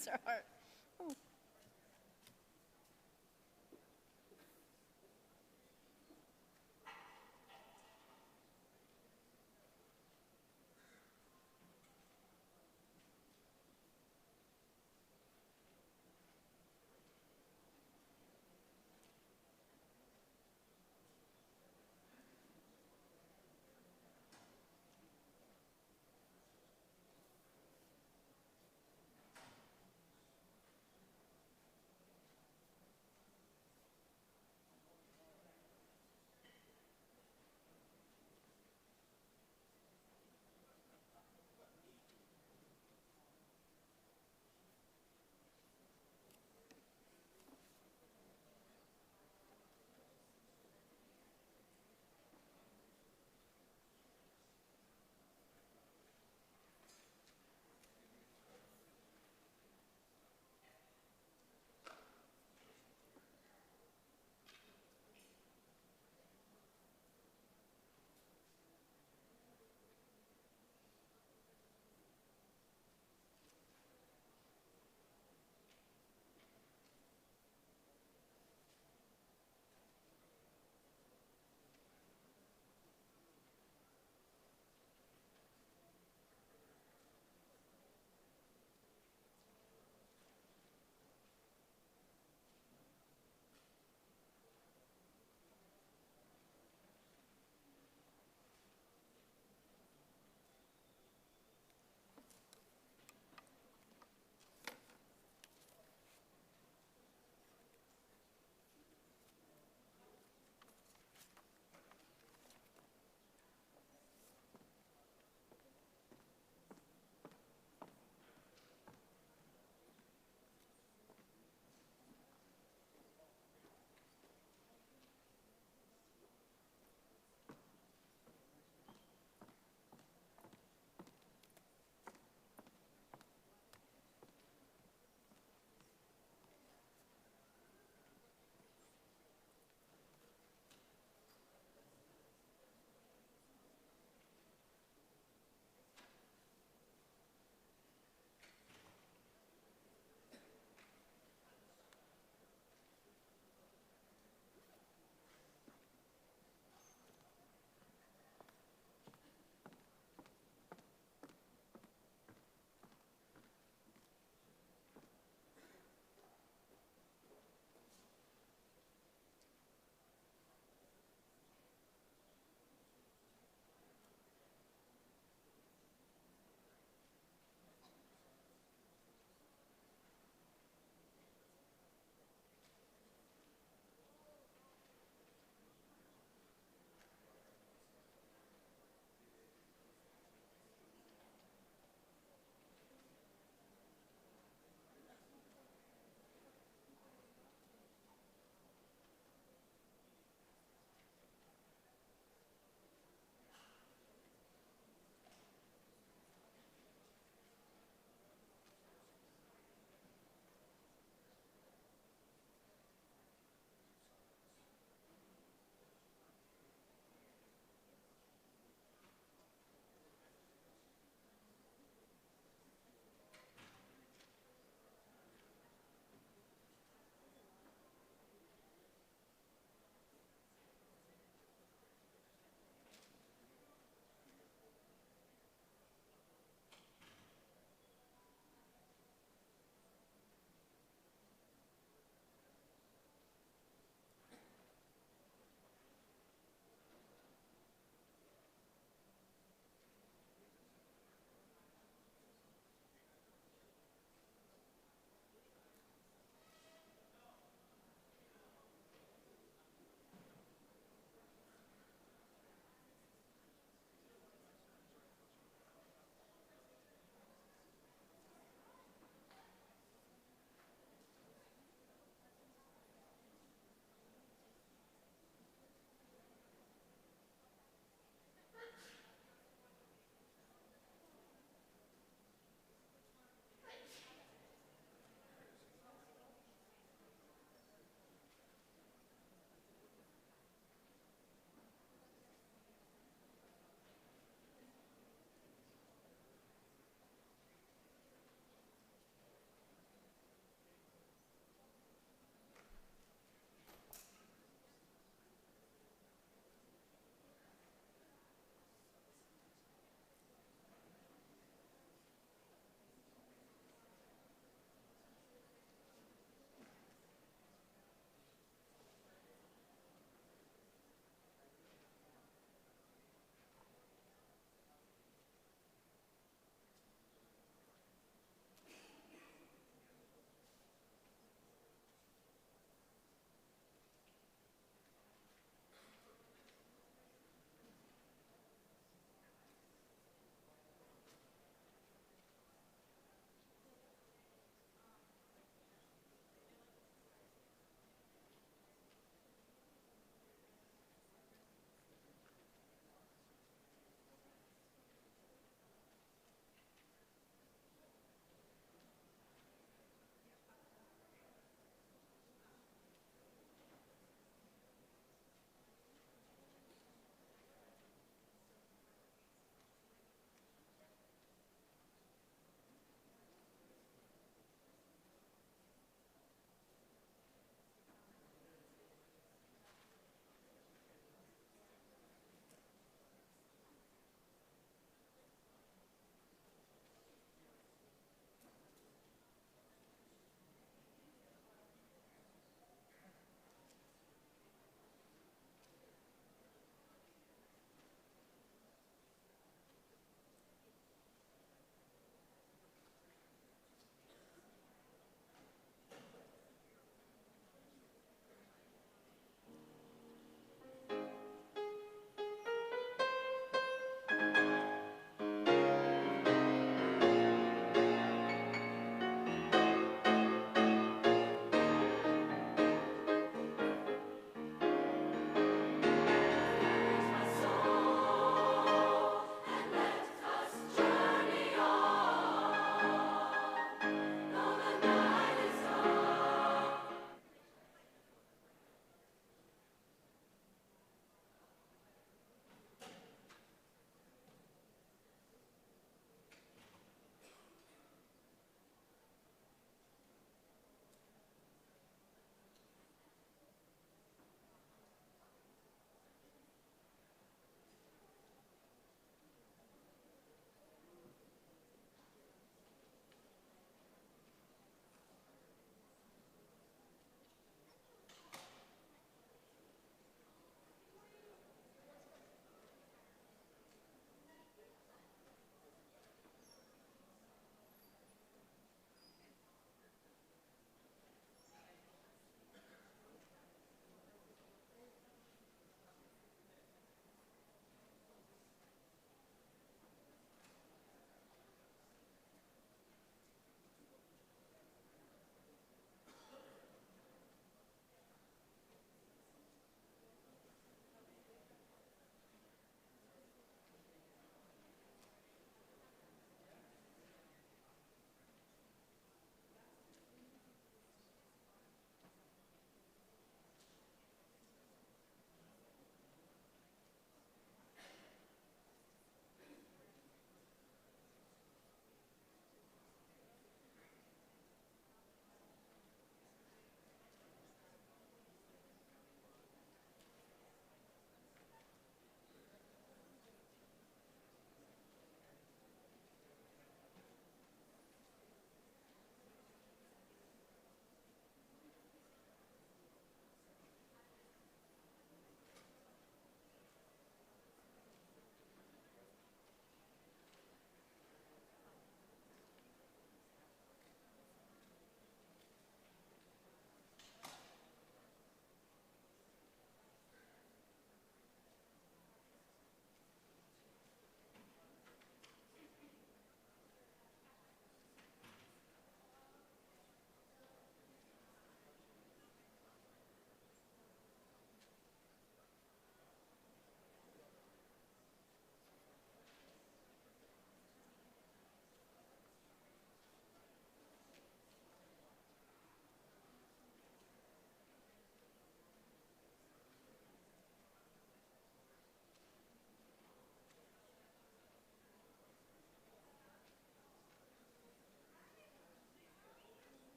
Bless her heart. Oh.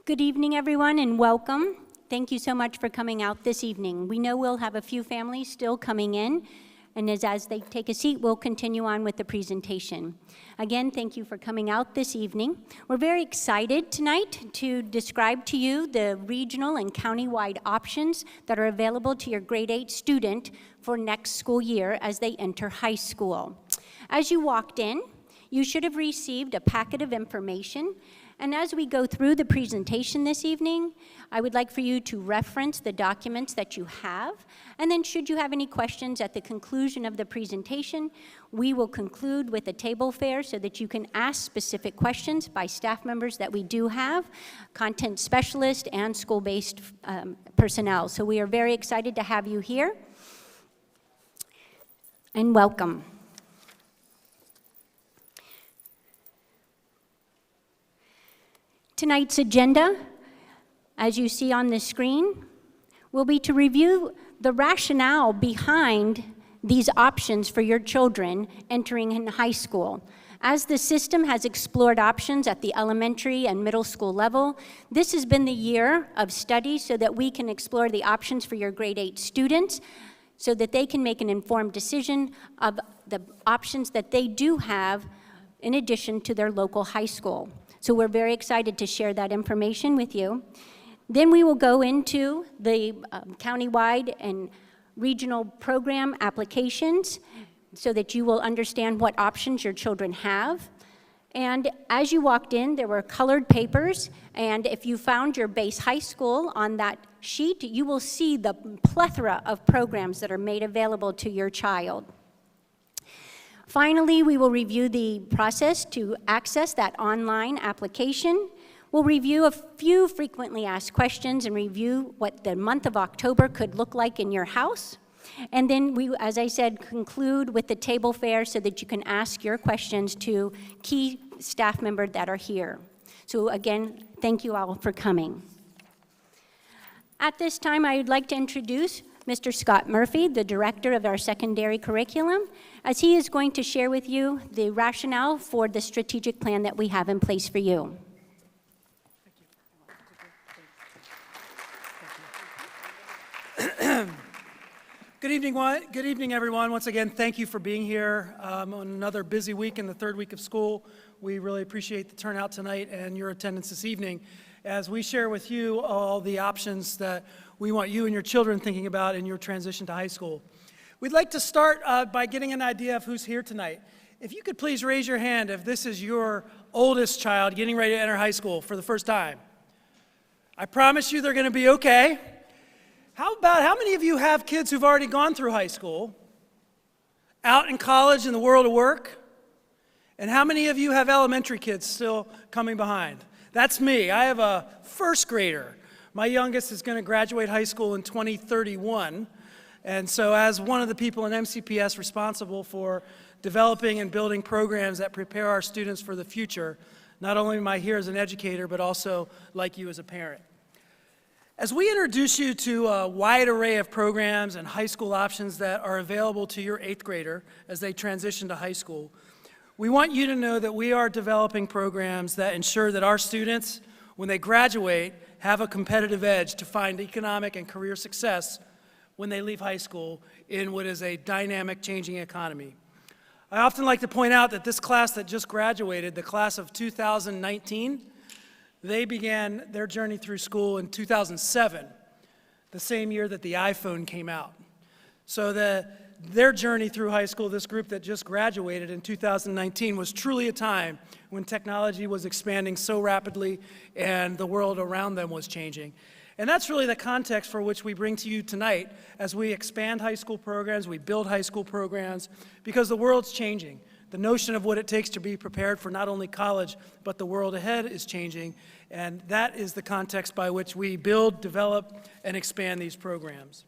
Good evening, everyone, and welcome. Thank you so much for coming out this evening. We know we'll have a few families still coming in, and as they take a seat, we'll continue on with the presentation. Again, thank you for coming out this evening. We're very excited tonight to describe to you the regional and county-wide options that are available to your grade 8 student for next school year as they enter high school. As you walked in, you should have received a packet of information. And as we go through the presentation this evening, I would like for you to reference the documents that you have. And then should you have any questions at the conclusion of the presentation, we will conclude with a table fair so that you can ask specific questions by staff members that we do have, content specialists, and school-based personnel. So we are very excited to have you here. And welcome. Tonight's agenda, as you see on the screen, will be to review the rationale behind these options for your children entering in high school. As the system has explored options at the elementary and middle school level, this has been the year of study so that we can explore the options for your grade 8 students so that they can make an informed decision of the options that they do have in addition to their local high school. So we're very excited to share that information with you. Then we will go into the countywide and regional program applications so that you will understand what options your children have. And as you walked in, there were colored papers, and if you found your base high school on that sheet, you will see the plethora of programs that are made available to your child. Finally, we will review the process to access that online application. We'll review a few frequently asked questions and review what the month of October could look like in your house. And then we, as I said, conclude with the table fair so that you can ask your questions to key staff members that are here. So again, thank you all for coming. At this time, I would like to introduce Mr. Scott Murphy, the director of our secondary curriculum, as he is going to share with you the rationale for the strategic plan that we have in place for you. Good evening, everyone. Once again, thank you for being here on another busy week in the third week of school. We really appreciate the turnout tonight and your attendance this evening as we share with you all the options that we want you and your children thinking about in your transition to high school. We'd like to start by getting an idea of who's here tonight. If you could please raise your hand if this is your oldest child getting ready to enter high school for the first time. I promise you they're going to be okay. How many of you have kids who've already gone through high school, out in college in the world of work? And how many of you have elementary kids still coming behind? That's me. I have a first grader. My youngest is going to graduate high school in 2031. And so as one of the people in MCPS responsible for developing and building programs that prepare our students for the future, not only am I here as an educator, but also like you as a parent. As we introduce you to a wide array of programs and high school options that are available to your 8th grader as they transition to high school, we want you to know that we are developing programs that ensure that our students, when they graduate, have a competitive edge to find economic and career success when they leave high school in what is a dynamic, changing economy. I often like to point out that this class that just graduated, the class of 2019, they began their journey through school in 2007, the same year that the iPhone came out. So their journey through high school, this group that just graduated in 2019, was truly a time when technology was expanding so rapidly and the world around them was changing. And that's really the context for which we bring to you tonight as we expand high school programs, we build high school programs, because the world's changing. The notion of what it takes to be prepared for not only college, but the world ahead is changing, and that is the context by which we build, develop, and expand these programs.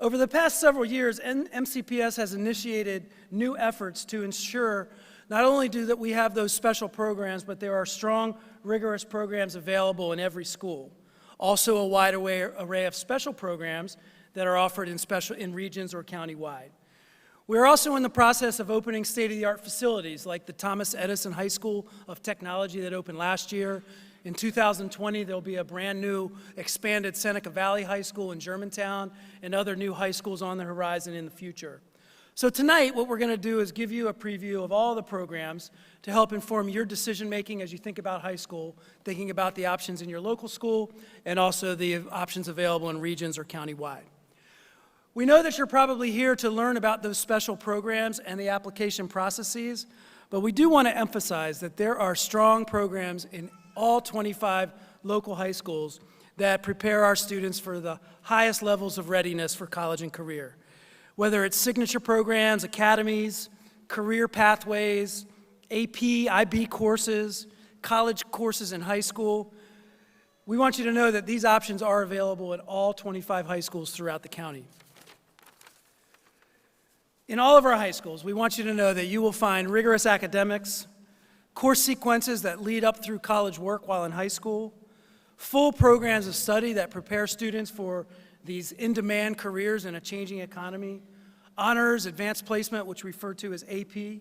Over the past several years, MCPS has initiated new efforts to ensure not only that we have those special programs, but there are strong, rigorous programs available in every school. Also a wide array of special programs that are offered in regions or countywide. We're also in the process of opening state-of-the-art facilities like the Thomas Edison High School of Technology that opened last year, In 2020, there'll be a brand new expanded Seneca Valley High School in Germantown and other new high schools on the horizon in the future. So tonight, what we're going to do is give you a preview of all the programs to help inform your decision-making as you think about high school, thinking about the options in your local school, and also the options available in regions or countywide. We know that you're probably here to learn about those special programs and the application processes, but we do want to emphasize that there are strong programs in all 25 local high schools that prepare our students for the highest levels of readiness for college and career. Whether it's signature programs, academies, career pathways, AP, IB courses, college courses in high school, we want you to know that these options are available at all 25 high schools throughout the county. In all of our high schools, we want you to know that you will find rigorous academics, course sequences that lead up through college work while in high school, full programs of study that prepare students for these in-demand careers in a changing economy, honors, advanced placement, which we refer to as AP,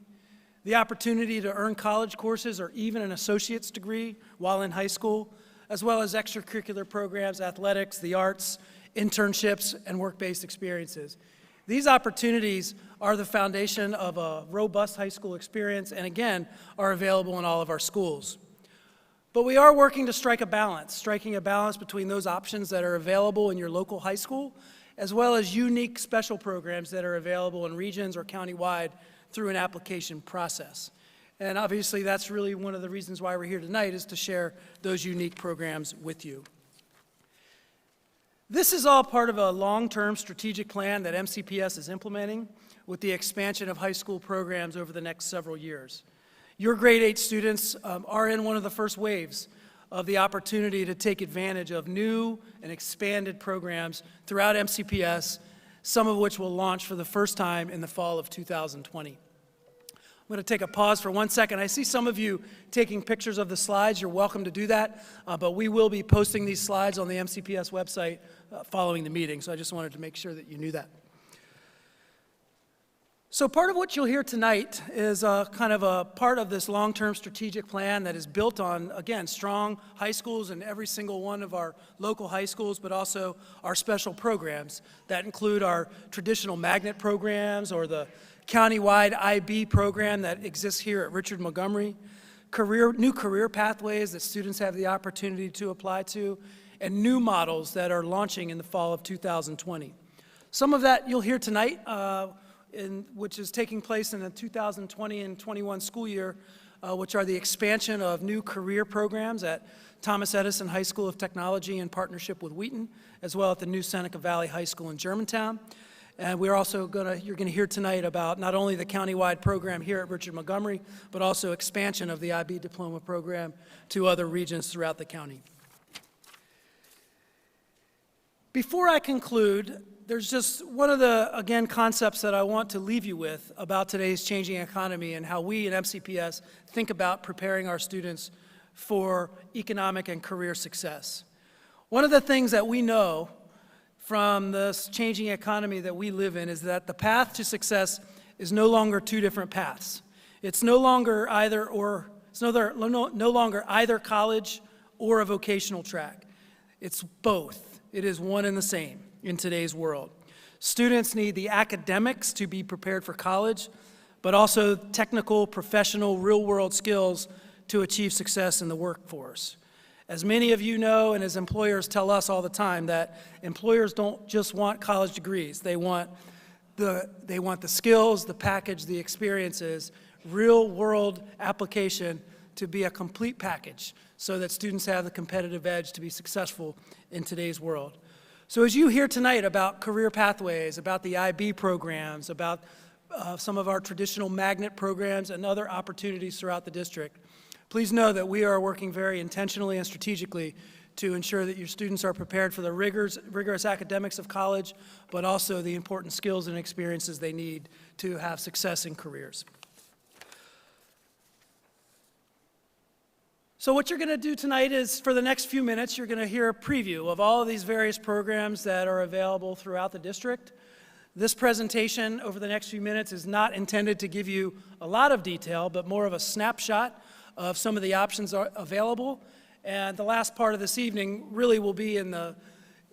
the opportunity to earn college courses or even an associate's degree while in high school, as well as extracurricular programs, athletics, the arts, internships, and work-based experiences. These opportunities are the foundation of a robust high school experience and, again, are available in all of our schools. But we are working to strike a balance, striking a balance between those options that are available in your local high school, as well as unique special programs that are available in regions or countywide through an application process. And obviously, that's really one of the reasons why we're here tonight, is to share those unique programs with you. This is all part of a long-term strategic plan that MCPS is implementing with the expansion of high school programs over the next several years. Your grade 8 students are in one of the first waves of the opportunity to take advantage of new and expanded programs throughout MCPS, some of which will launch for the first time in the fall of 2020. I'm going to take a pause for 1 second. I see some of you taking pictures of the slides. You're welcome to do that, but we will be posting these slides on the MCPS website following the meeting, so I just wanted to make sure that you knew that. So part of what you'll hear tonight is kind of a part of this long-term strategic plan that is built on, again, strong high schools in every single one of our local high schools, but also our special programs that include our traditional magnet programs or the countywide IB program that exists here at Richard Montgomery, new career pathways that students have the opportunity to apply to, and new models that are launching in the fall of 2020. Some of that you'll hear tonight, which is taking place in the 2020 and 21 school year, which are the expansion of new career programs at Thomas Edison High School of Technology in partnership with Wootton, as well as the new Seneca Valley High School in Germantown. And we're also you're going to hear tonight about not only the countywide program here at Richard Montgomery, but also expansion of the IB diploma program to other regions throughout the county. Before I conclude, there's just one of the, again, concepts that I want to leave you with about today's changing economy and how we at MCPS think about preparing our students for economic and career success. One of the things that we know from this changing economy that we live in is that the path to success is no longer two different paths. It's no longer either either college or a vocational track. It's both. It is one and the same in today's world. Students need the academics to be prepared for college, but also technical, professional, real-world skills to achieve success in the workforce. As many of you know, and as employers tell us all the time, that employers don't just want college degrees. They want the skills, the package, the experiences, real-world application to be a complete package so that students have the competitive edge to be successful in today's world. So as you hear tonight about career pathways, about the IB programs, about some of our traditional magnet programs and other opportunities throughout the district, please know that we are working very intentionally and strategically to ensure that your students are prepared for the rigorous academics of college, but also the important skills and experiences they need to have success in careers. So what you're going to do tonight is, for the next few minutes, you're going to hear a preview of all of these various programs that are available throughout the district. This presentation over the next few minutes is not intended to give you a lot of detail, but more of a snapshot of some of the options are available And the last part of this evening really will be in the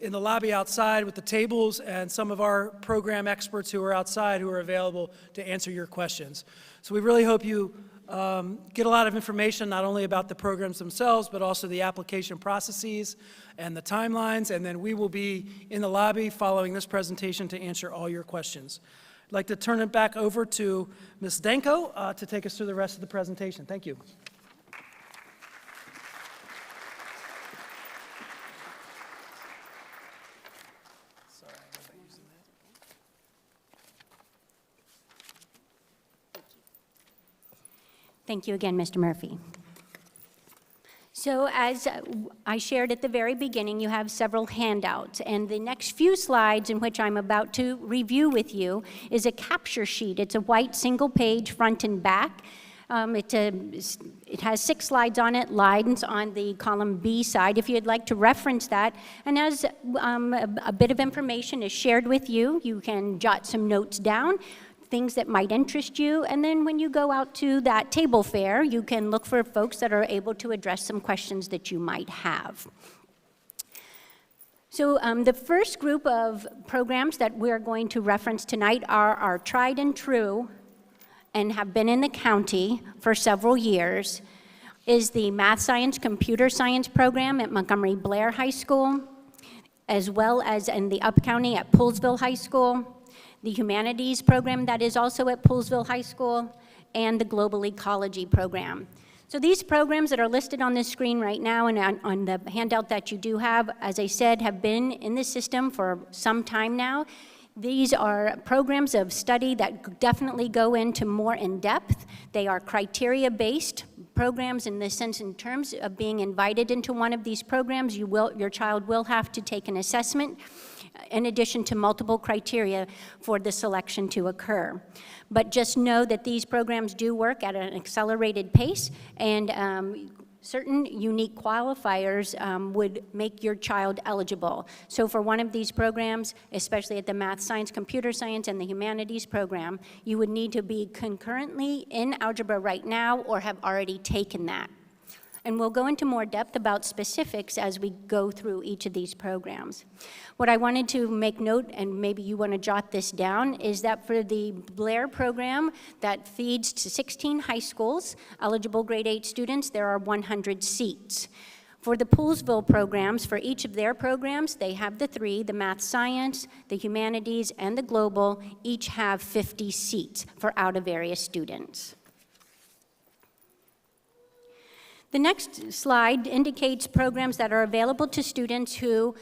lobby outside with the tables and some of our program experts who are outside who are available to answer your questions. So we really hope you get a lot of information not only about the programs themselves, but also the application processes and the timelines, and then we will be in the lobby following this presentation to answer all your questions. I'd like to turn it back over to Ms. Denko to take us through the rest of the presentation. Thank you. Thank you again, Mr. Murphy. So as I shared at the very beginning, you have several handouts, and the next few slides in which I'm about to review with you is a capture sheet. It's a white single page front and back. It has 6 slides on it, lines on the column B side, if you'd like to reference that. And as a bit of information is shared with you, you can jot some notes down, things that might interest you, and then when you go out to that table fair, you can look for folks that are able to address some questions that you might have. So the first group of programs that we're going to reference tonight are our tried and true and have been in the county for several years, is the Math Science Computer Science program at Montgomery Blair High School, as well as in the Up County at Poolesville High School, the Humanities program that is also at Poolesville High School, and the Global Ecology program. So these programs that are listed on this screen right now and on the handout that you do have, as I said, have been in the system for some time now. These are programs of study that definitely go into more in depth. They are criteria-based programs in the sense in terms of being invited into one of these programs. Your child will have to take an assessment in addition to multiple criteria for the selection to occur. But just know that these programs do work at an accelerated pace, and certain unique qualifiers would make your child eligible. So for one of these programs, especially at the Math Science, Computer Science, and the Humanities program, you would need to be concurrently in algebra right now or have already taken that. And we'll go into more depth about specifics as we go through each of these programs. What I wanted to make note, and maybe you want to jot this down, is that for the Blair program that feeds to 16 high schools, eligible grade 8 students, there are 100 seats. For the Poolesville programs, for each of their programs, they have the 3, the Math Science, the Humanities, and the Global, each have 50 seats for out-of-area students. The next slide indicates programs that are available to students who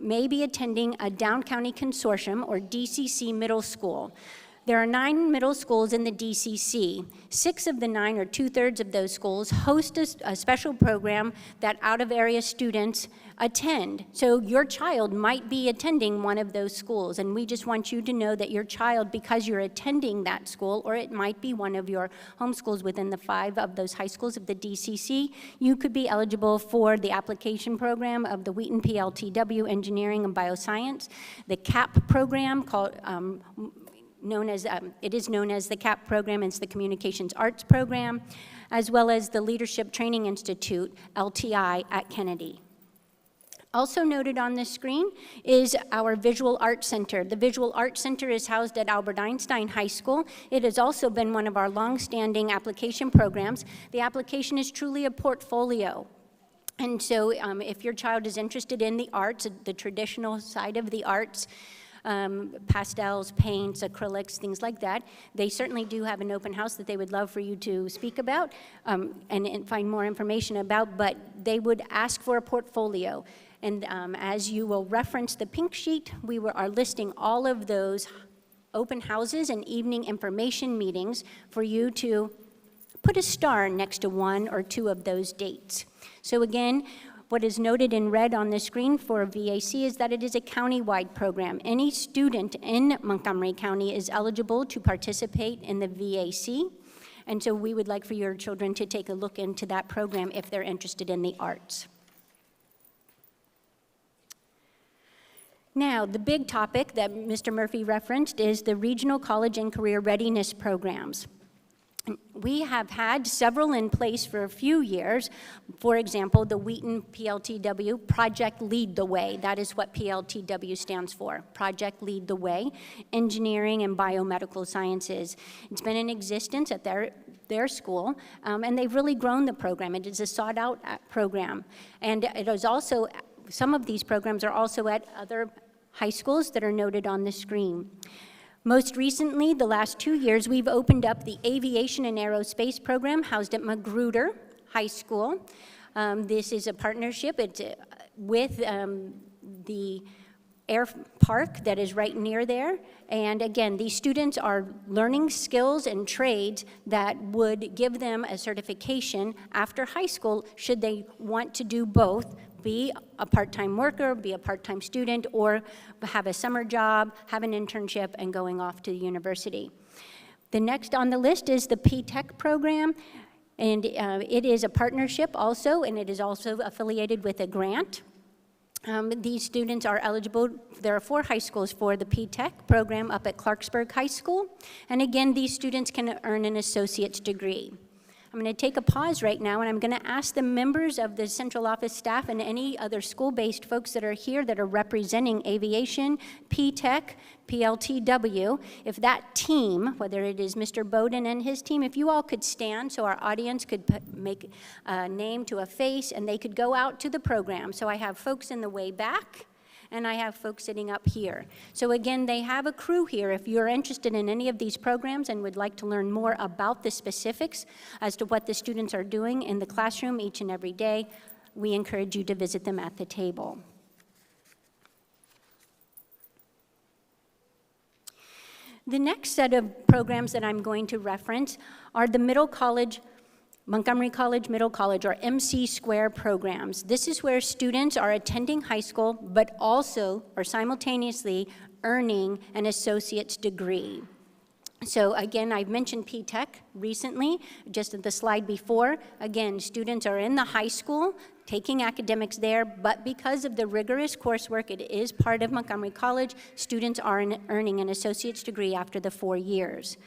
may be attending a Down County Consortium or DCC middle school. There are 9 middle schools in the DCC. 6 of the 9, or 2/3 of those schools, host a special program that out-of-area students attend. So your child might be attending one of those schools, and we just want you to know that your child, because you're attending that school, or it might be one of your home schools within the 5 of those high schools of the DCC, you could be eligible for the application program of the Wheaton PLTW Engineering and Bioscience, the CAP program called it is known as the CAP program, it's the Communications Arts program, as well as the Leadership Training Institute, LTI, at Kennedy. Also noted on this screen is our Visual Arts Center. The Visual Arts Center is housed at Albert Einstein High School. It has also been one of our long-standing application programs. The application is truly a portfolio. And so if your child is interested in the arts, the traditional side of the arts, pastels, paints, acrylics, things like that, they certainly do have an open house that they would love for you to speak about and find more information about, but they would ask for a portfolio. And as you will reference the pink sheet, we are listing all of those open houses and evening information meetings for you to put a star next to 1 or 2 of those dates. So again, what is noted in red on the screen for VAC is that it is a county-wide program. Any student in Montgomery County is eligible to participate in the VAC, and so we would like for your children to take a look into that program if they're interested in the arts. Now, the big topic that Mr. Murphy referenced is the Regional College and Career Readiness programs. We have had several in place for a few years. For example, the Wheaton PLTW, Project Lead the Way. That is what PLTW stands for, Project Lead the Way, Engineering and Biomedical Sciences. It's been in existence at their school, and they've really grown the program. It is a sought-out program. And it is also, some of these programs are also at other high schools that are noted on the screen. Most recently, the last 2 years, we've opened up the Aviation and Aerospace program housed at Magruder High School. This is a partnership with the air park that is right near there. And again, these students are learning skills and trades that would give them a certification after high school should they want to do both, be a part-time worker, be a part-time student, or have a summer job, have an internship, and going off to the university. The next on the list is the P-Tech program, and it is a partnership also, and it is also affiliated with a grant. These students are eligible. There are 4 high schools for the P-Tech program up at Clarksburg High School, and again, these students can earn an associate's degree. I'm going to take a pause right now, and I'm going to ask the members of the central office staff and any other school-based folks that are here that are representing aviation, P-Tech, PLTW, if that team, whether it is Mr. Bowden and his team, if you all could stand so our audience could make a name to a face and they could go out to the program. So I have folks in the way back, and I have folks sitting up here. So again, they have a crew here. If you're interested in any of these programs and would like to learn more about the specifics as to what the students are doing in the classroom each and every day, we encourage you to visit them at the table. The next set of programs that I'm going to reference are the Montgomery College, Middle College, or MC Square programs. This is where students are attending high school, but also or simultaneously earning an associate's degree. So again, I've mentioned P-Tech recently, just at the slide before. Again, students are in the high school, taking academics there, but because of the rigorous coursework, it is part of Montgomery College, students are earning an associate's degree after the 4 years.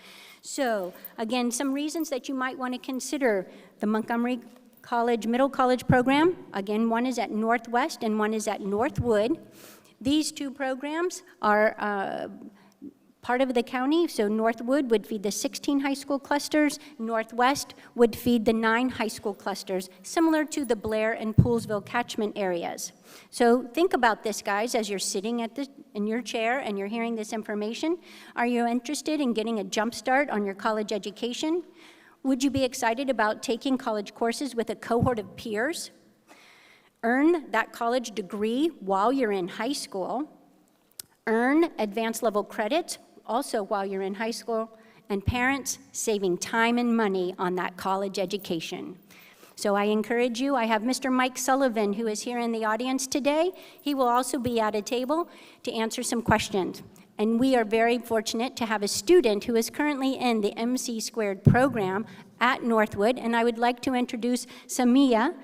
So again, some reasons that you might want to consider the Montgomery College Middle College program. Again, one is at Northwest and one is at Northwood. These 2 programs are part of the county, so Northwood would feed the 16 high school clusters, Northwest would feed the 9 high school clusters, similar to the Blair and Poolsville catchment areas. So think about this, guys, as you're sitting in your chair and you're hearing this information. Are you interested in getting a jump start on your college education? Would you be excited about taking college courses with a cohort of peers? Earn that college degree while you're in high school. Earn advanced level credits also while you're in high school, and parents saving time and money on that college education. So I encourage you, I have Mr. Mike Sullivan who is here in the audience today. He will also be at a table to answer some questions. And we are very fortunate to have a student who is currently in the MC Squared program at Northwood, and I would like to introduce Samia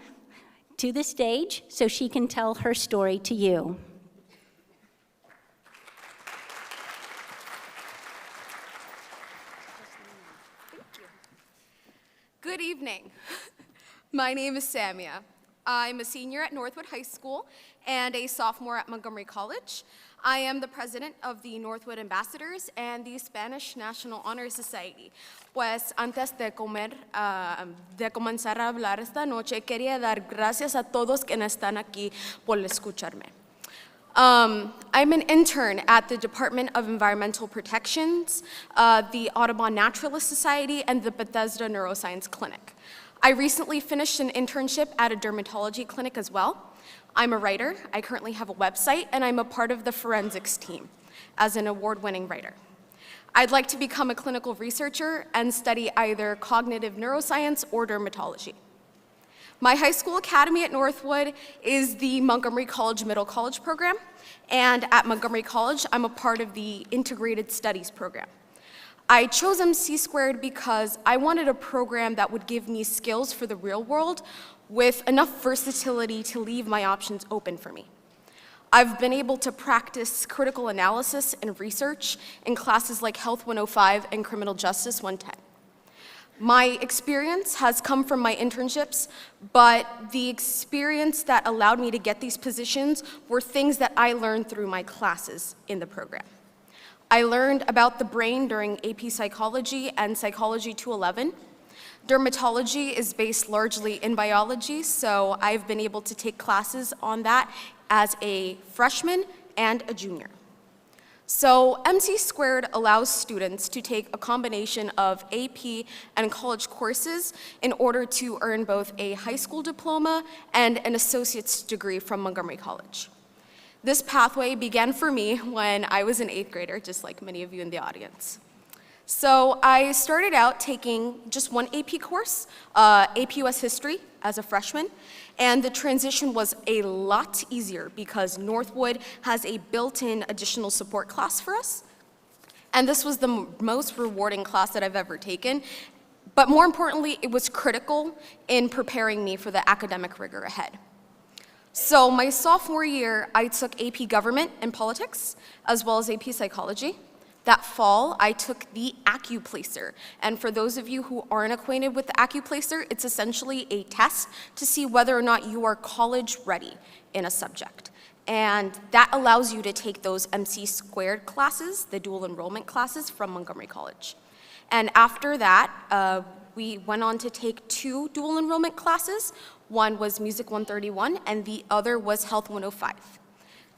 to the stage so she can tell her story to you. Good evening. My name is Samia. I'm a senior at Northwood High School and a sophomore at Montgomery College. I am the president of the Northwood Ambassadors and the Spanish National Honor Society. Pues antes de comenzar a hablar esta noche, quería dar gracias a todos quienes están aquí por escucharme. I'm an intern at the Department of Environmental Protections, the Audubon Naturalist Society, and the Bethesda Neuroscience Clinic. I recently finished an internship at a dermatology clinic as well. I'm a writer, I currently have a website, and I'm a part of the forensics team as an award-winning writer. I'd like to become a clinical researcher and study either cognitive neuroscience or dermatology. My high school academy at Northwood is the Montgomery College Middle College program, and at Montgomery College, I'm a part of the Integrated Studies program. I chose MC Squared because I wanted a program that would give me skills for the real world with enough versatility to leave my options open for me. I've been able to practice critical analysis and research in classes like Health 105 and Criminal Justice 110. My experience has come from my internships, but the experience that allowed me to get these positions were things that I learned through my classes in the program. I learned about the brain during AP Psychology and Psychology 211. Dermatology is based largely in biology, so I've been able to take classes on that as a freshman and a junior. So MC Squared allows students to take a combination of AP and college courses in order to earn both a high school diploma and an associate's degree from Montgomery College. This pathway began for me when I was an 8th grader, just like many of you in the audience. So I started out taking just one AP course, AP US History, as a freshman, and the transition was a lot easier because Northwood has a built-in additional support class for us, and this was the most rewarding class that I've ever taken, but more importantly, it was critical in preparing me for the academic rigor ahead. So my sophomore year, I took AP Government and Politics, as well as AP Psychology. That fall, I took the AccuPlacer, and for those of you who aren't acquainted with the AccuPlacer, it's essentially a test to see whether or not you are college ready in a subject. And that allows you to take those MC Squared classes, the dual enrollment classes from Montgomery College. And after that, we went on to take 2 dual enrollment classes. One was Music 131, and the other was Health 105.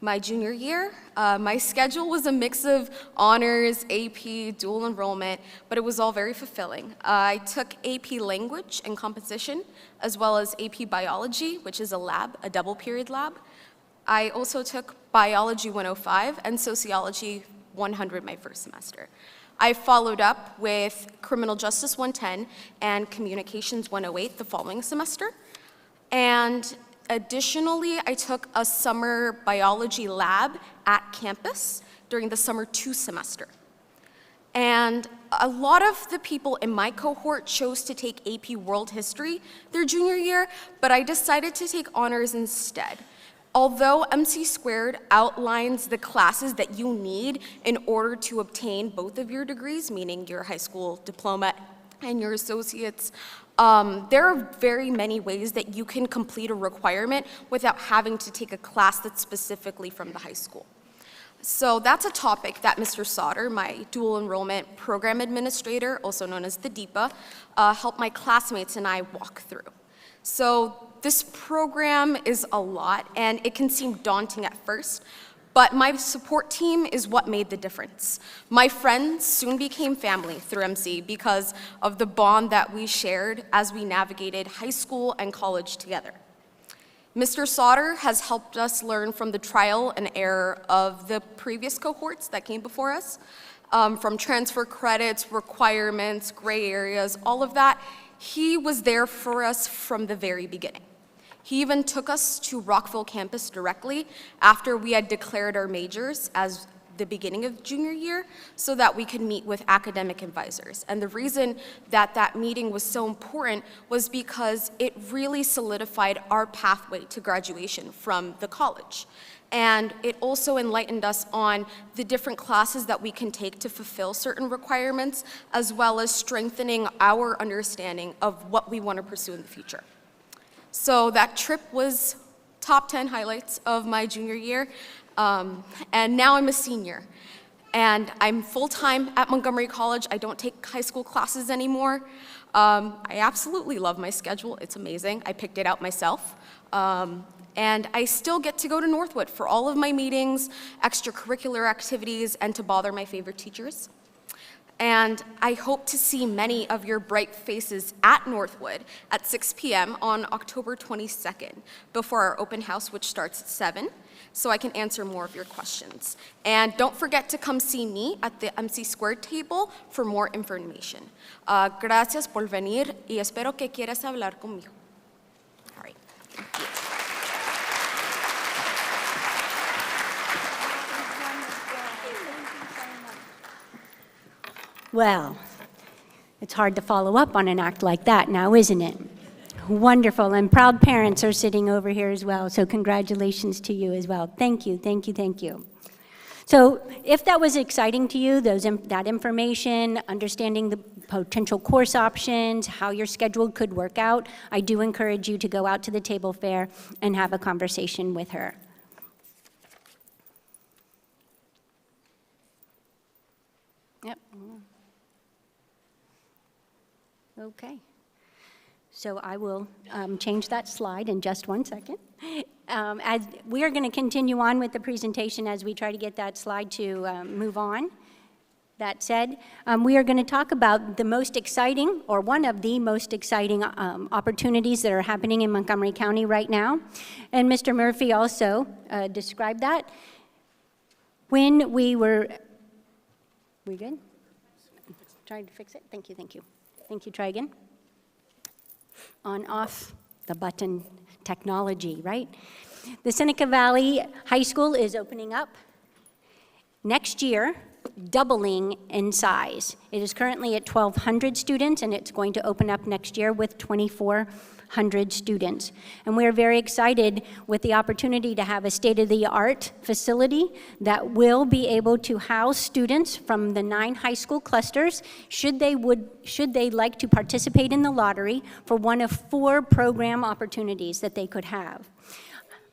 My junior year, my schedule was a mix of honors, AP, dual enrollment, but it was all very fulfilling. I took AP Language and Composition, as well as AP Biology, which is a lab, a double period lab. I also took Biology 105 and Sociology 100 my first semester. I followed up with Criminal Justice 110 and Communications 108 the following semester. And additionally, I took a summer biology lab at campus during the summer 2 semester. And a lot of the people in my cohort chose to take AP World History their junior year, but I decided to take honors instead. Although MC Squared outlines the classes that you need in order to obtain both of your degrees, meaning your high school diploma and your associates, there are very many ways that you can complete a requirement without having to take a class that's specifically from the high school. So that's a topic that Mr. Sauter, my dual enrollment program administrator, also known as the DEPA, helped my classmates and I walk through. So this program is a lot, and it can seem daunting at first, but my support team is what made the difference. My friends soon became family through MC because of the bond that we shared as we navigated high school and college together. Mr. Sauter has helped us learn from the trial and error of the previous cohorts that came before us, from transfer credits, requirements, gray areas, all of that. He was there for us from the very beginning. He even took us to Rockville campus directly after we had declared our majors as the beginning of junior year so that we could meet with academic advisors. And the reason that that meeting was so important was because it really solidified our pathway to graduation from the college. And it also enlightened us on the different classes that we can take to fulfill certain requirements, as well as strengthening our understanding of what we want to pursue in the future. So that trip was top 10 highlights of my junior year, and now I'm a senior. And I'm full-time at Montgomery College. I don't take high school classes anymore. I absolutely love my schedule. It's amazing. I picked it out myself. And I still get to go to Northwood for all of my meetings, extracurricular activities, and to bother my favorite teachers. And I hope to see many of your bright faces at Northwood at 6 p.m. on October 22nd before our open house, which starts at 7, so I can answer more of your questions. And don't forget to come see me at the MC Squared table for more information. Gracias por venir y espero que quieras hablar conmigo. All right, thank you. Well, it's hard to follow up on an act like that now, isn't it? Wonderful, and proud parents are sitting over here as well, so congratulations to you as well. Thank you, thank you, thank you. So if that was exciting to you, that information, understanding potential course options, how your schedule could work out, I do encourage you to go out to the table fair and have a conversation with her. Yep. Okay. So I will change that slide in just 1 second. As we are going to continue on with the presentation as we try to get that slide to move on. That said, we are going to talk about the most exciting, or one of the most exciting opportunities that are happening in Montgomery County right now. And Mr. Murphy also described that. When we were, we good? Trying to fix it? Thank you, thank you. Thank you, try again. On, off, the button technology, right? The Seneca Valley High School is opening up next year, doubling in size. It is currently at 1,200 students, and it's going to open up next year with 2,400 students. And we're very excited with the opportunity to have a state-of-the-art facility that will be able to house students from the 9 high school clusters should they like to participate in the lottery for one of 4 program opportunities that they could have.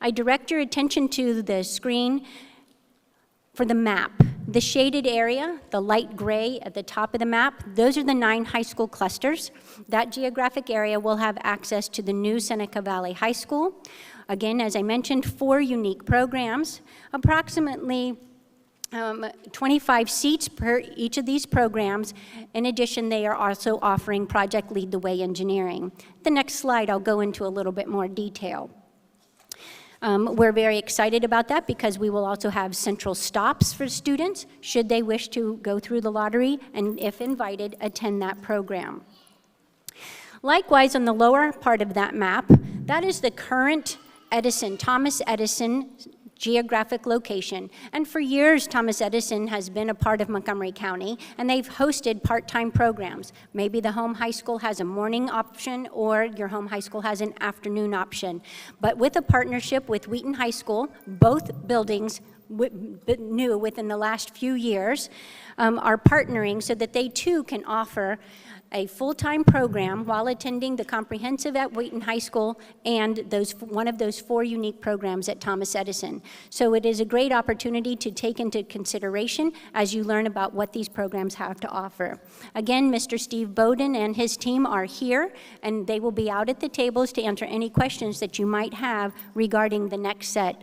I direct your attention to the screen for the map. The shaded area, the light gray at the top of the map, those are the 9 high school clusters. That geographic area will have access to the new Seneca Valley High School. Again, as I mentioned, 4 unique programs, approximately 25 seats per each of these programs. In addition, they are also offering Project Lead the Way engineering. The next slide, I'll go into a little bit more detail. We're very excited about that because we will also have central stops for students should they wish to go through the lottery and, if invited, attend that program. Likewise, on the lower part of that map, that is the current Thomas Edison geographic location. And for years, Thomas Edison has been a part of Montgomery County, and they've hosted part-time programs. Maybe the home high school has a morning option, or your home high school has an afternoon option. But with a partnership with Wootton High School, both buildings new within the last few years are partnering so that they too can offer a full-time program while attending the comprehensive at Wootton High School and one of those 4 unique programs at Thomas Edison. So it is a great opportunity to take into consideration as you learn about what these programs have to offer. Again, Mr. Steve Bowden and his team are here, and they will be out at the tables to answer any questions that you might have regarding the next set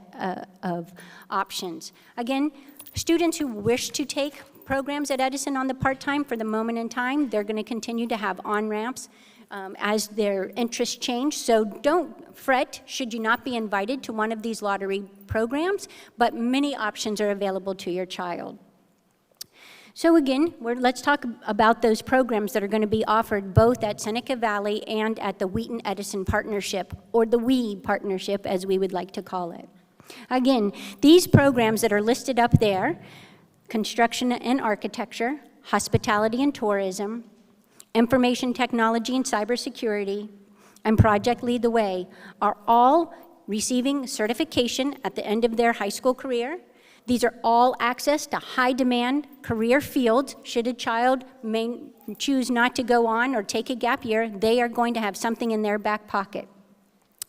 of options. Again, students who wish to take programs at Edison on the part-time for the moment in time, they're going to continue to have on-ramps as their interests change. So don't fret should you not be invited to one of these lottery programs, but many options are available to your child. So again, let's talk about those programs that are going to be offered both at Seneca Valley and at the Wheaton Edison Partnership, or the WE Partnership as we would like to call it. Again, these programs that are listed up there, construction and architecture, hospitality and tourism, information technology and cybersecurity, and Project Lead the Way, are all receiving certification at the end of their high school career. These are all access to high-demand career fields. Should a child choose not to go on or take a gap year, they are going to have something in their back pocket.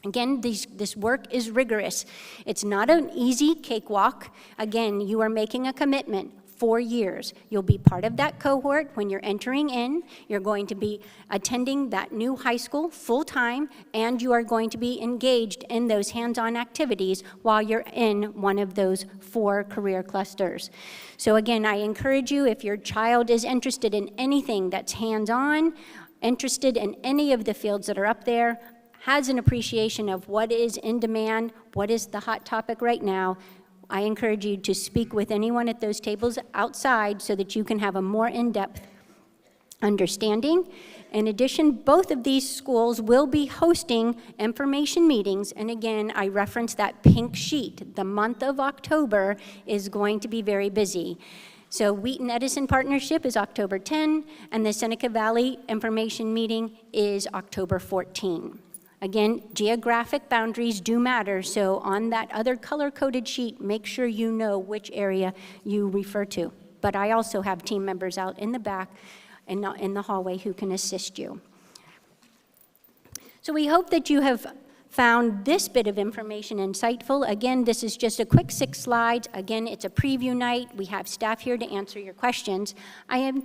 Again, this work is rigorous. It's not an easy cakewalk. Again, you are making a commitment. 4 years. You'll be part of that cohort when you're entering in. You're going to be attending that new high school full-time, and you are going to be engaged in those hands-on activities while you're in one of those 4 career clusters. So again, I encourage you, if your child is interested in anything that's hands-on, interested in any of the fields that are up there, has an appreciation of what is in demand, what is the hot topic right now, I encourage you to speak with anyone at those tables outside so that you can have a more in-depth understanding. In addition, both of these schools will be hosting information meetings, and again, I reference that pink sheet. The month of October is going to be very busy. So Wheaton Edison Partnership is October 10, and the Seneca Valley Information Meeting is October 14. Again, geographic boundaries do matter, so on that other color-coded sheet, make sure you know which area you refer to. But I also have team members out in the back in the hallway who can assist you. So we hope that you have found this bit of information insightful. Again, this is just a quick 6 slides. Again, it's a preview night. We have staff here to answer your questions.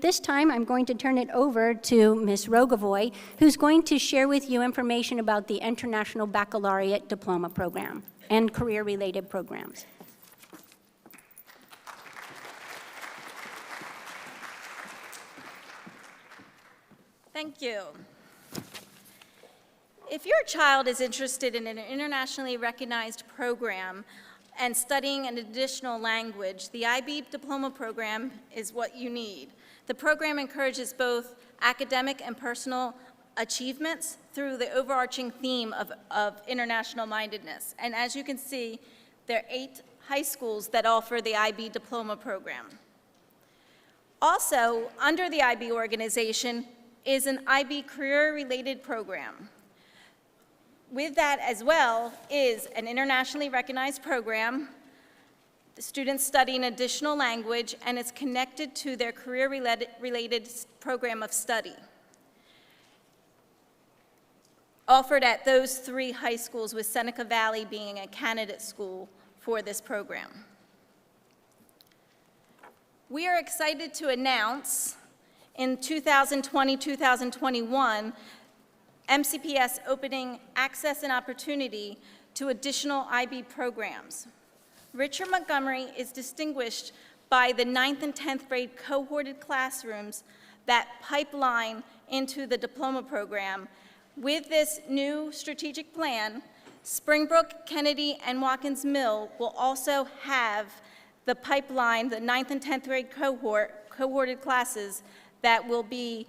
This time, I'm going to turn it over to Ms. Rogovoy, who's going to share with you information about the International Baccalaureate Diploma Program and career-related programs. Thank you. If your child is interested in an internationally recognized program and studying an additional language, the IB Diploma Program is what you need. The program encourages both academic and personal achievements through the overarching theme of international mindedness. And as you can see, there are 8 high schools that offer the IB Diploma Program. Also, under the IB organization is an IB career-related program. With that as well is an internationally recognized program. The students study an additional language, and it's connected to their career-related program of study, offered at those 3 high schools, with Seneca Valley being a candidate school for this program. We are excited to announce in 2020-2021 MCPS opening access and opportunity to additional IB programs. Richard Montgomery is distinguished by the 9th and 10th grade cohorted classrooms that pipeline into the diploma program. With this new strategic plan, Springbrook, Kennedy, and Watkins Mill will also have the pipeline, the 9th and 10th grade cohorted classes that will be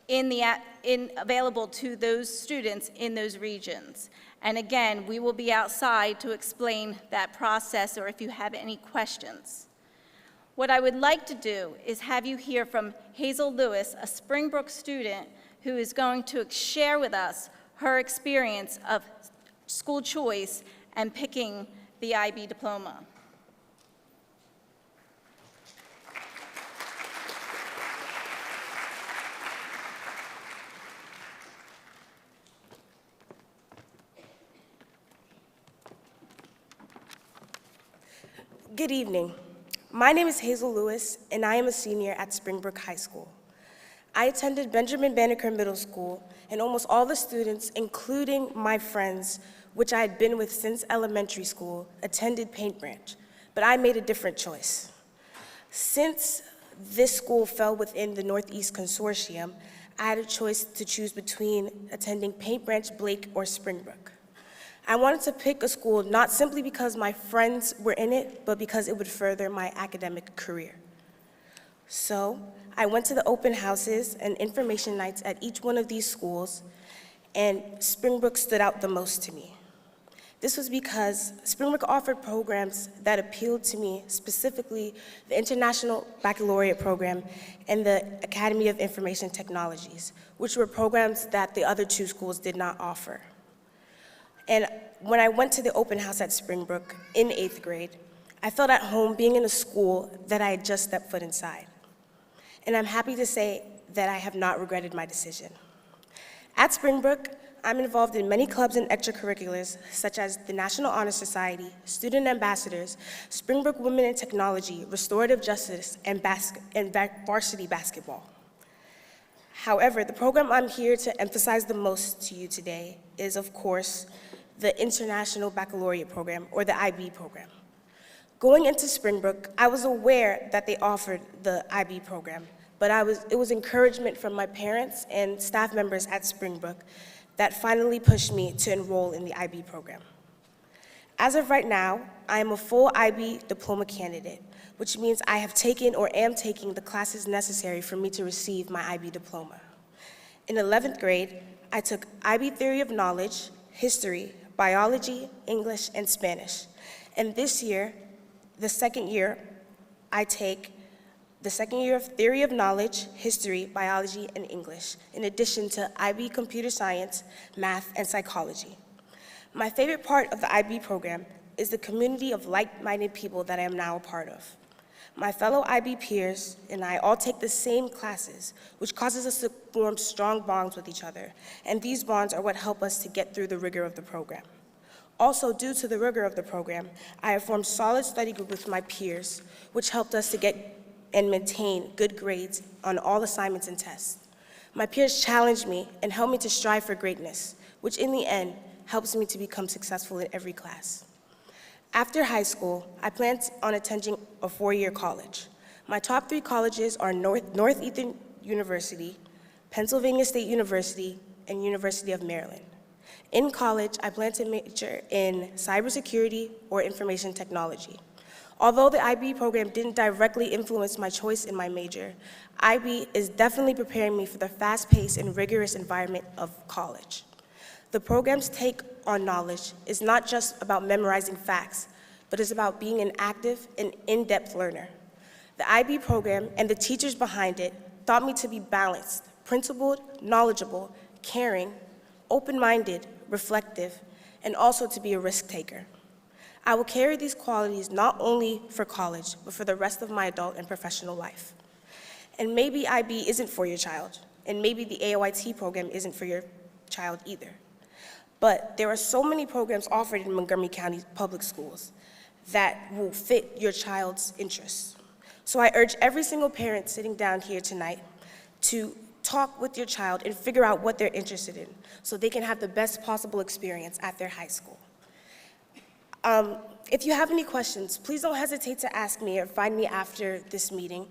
available to those students in those regions. And again, we will be outside to explain that process or if you have any questions. What I would like to do is have you hear from Hazel Lewis, a Springbrook student who is going to share with us her experience of school choice and picking the IB diploma. Good evening. My name is Hazel Lewis, and I am a senior at Springbrook High School. I attended Benjamin Banneker Middle School, and almost all the students, including my friends, which I had been with since elementary school, attended Paint Branch, but I made a different choice. Since this school fell within the Northeast Consortium, I had a choice to choose between attending Paint Branch, Blake, or Springbrook. I wanted to pick a school not simply because my friends were in it, but because it would further my academic career. So I went to the open houses and information nights at each one of these schools, and Springbrook stood out the most to me. This was because Springbrook offered programs that appealed to me, specifically the International Baccalaureate program and the Academy of Information Technologies, which were programs that the other 2 schools did not offer. And when I went to the open house at Springbrook in 8th grade, I felt at home being in a school that I had just stepped foot inside. And I'm happy to say that I have not regretted my decision. At Springbrook, I'm involved in many clubs and extracurriculars, such as the National Honor Society, Student Ambassadors, Springbrook Women in Technology, Restorative Justice, and varsity basketball. However, the program I'm here to emphasize the most to you today is, of course, the International Baccalaureate program, or the IB program. Going into Springbrook, I was aware that they offered the IB program, but it was encouragement from my parents and staff members at Springbrook that finally pushed me to enroll in the IB program. As of right now, I am a full IB diploma candidate, which means I have taken or am taking the classes necessary for me to receive my IB diploma. In 11th grade, I took IB Theory of Knowledge, History, Biology, English, and Spanish. And this year, the second year, I take the second year of Theory of Knowledge, History, Biology, and English, in addition to IB Computer Science, Math, and Psychology. My favorite part of the IB program is the community of like-minded people that I am now a part of. My fellow IB peers and I all take the same classes, which causes us to form strong bonds with each other, and these bonds are what help us to get through the rigor of the program. Also, due to the rigor of the program, I have formed solid study group with my peers, which helped us to get and maintain good grades on all assignments and tests. My peers challenge me and help me to strive for greatness, which in the end helps me to become successful in every class. After high school, I plan on attending a 4-year college. My top 3 colleges are Northeastern University, Pennsylvania State University, and University of Maryland. In college, I plan to major in cybersecurity or information technology. Although the IB program didn't directly influence my choice in my major, IB is definitely preparing me for the fast-paced and rigorous environment of college. The program's take on knowledge is not just about memorizing facts, but is about being an active and in-depth learner. The IB program and the teachers behind it taught me to be balanced, principled, knowledgeable, caring, open-minded, reflective, and also to be a risk taker. I will carry these qualities not only for college, but for the rest of my adult and professional life. And maybe IB isn't for your child, and maybe the AOIT program isn't for your child either. But there are so many programs offered in Montgomery County Public Schools that will fit your child's interests. So I urge every single parent sitting down here tonight to talk with your child and figure out what they're interested in so they can have the best possible experience at their high school. If you have any questions, please don't hesitate to ask me or find me after this meeting,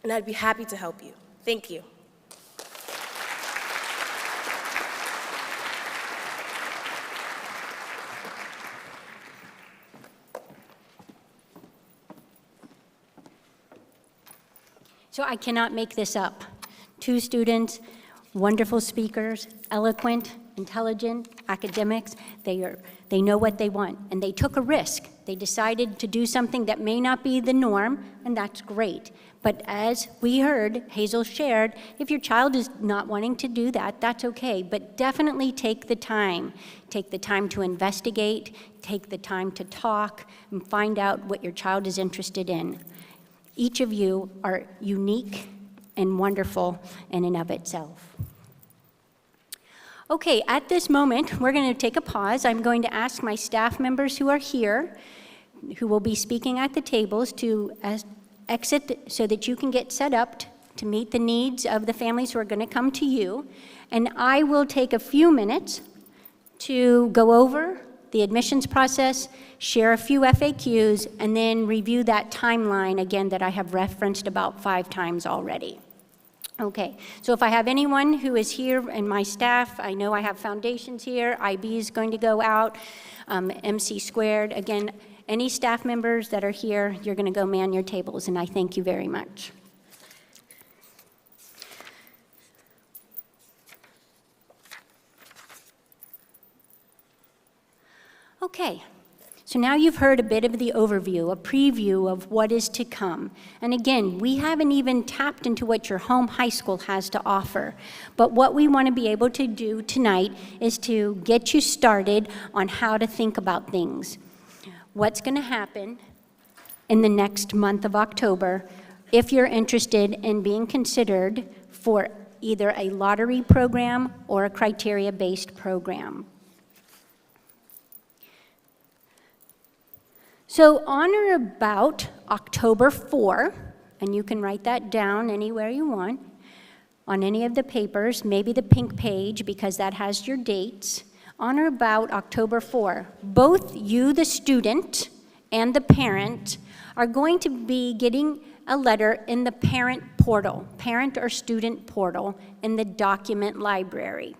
and I'd be happy to help you. Thank you. So I cannot make this up. 2 students, wonderful speakers, eloquent, intelligent, academics. They know what they want, and they took a risk. They decided to do something that may not be the norm, and that's great. But as we heard, Hazel shared, if your child is not wanting to do that, that's okay. But definitely take the time. Take the time to investigate, take the time to talk, and find out what your child is interested in. Each of you are unique and wonderful in and of itself. Okay, at this moment, we're going to take a pause. I'm going to ask my staff members who are here, who will be speaking at the tables, to exit so that you can get set up to meet the needs of the families who are going to come to you. And I will take a few minutes to go over the admissions process, share a few FAQs, and then review that timeline again that I have referenced about 5 times already. Okay, so if I have anyone who is here in my staff, I know I have foundations here, IB is going to go out, MC squared. Again, any staff members that are here, you're going to go man your tables, and I thank you very much. Okay, so now you've heard a bit of the overview, a preview of what is to come. And again, we haven't even tapped into what your home high school has to offer. But what we want to be able to do tonight is to get you started on how to think about things. What's going to happen in the next month of October if you're interested in being considered for either a lottery program or a criteria-based program. So on or about October 4, and you can write that down anywhere you want, on any of the papers, maybe the pink page because that has your dates, on or about October 4, both you, the student, and the parent are going to be getting a letter in the parent portal, parent or student portal in the document library.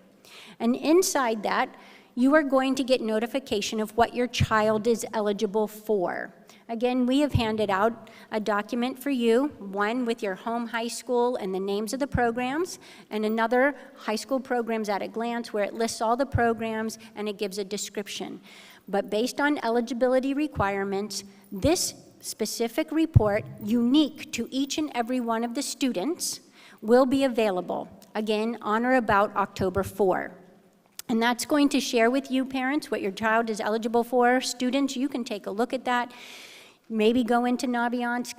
And inside that, you are going to get notification of what your child is eligible for. Again, we have handed out a document for you, one with your home high school and the names of the programs, and another, high school programs at a glance, where it lists all the programs and it gives a description. But based on eligibility requirements, this specific report, unique to each and every one of the students, will be available, again, on or about October 4. And that's going to share with you, parents, what your child is eligible for. Students, you can take a look at that. maybe go into Naviance,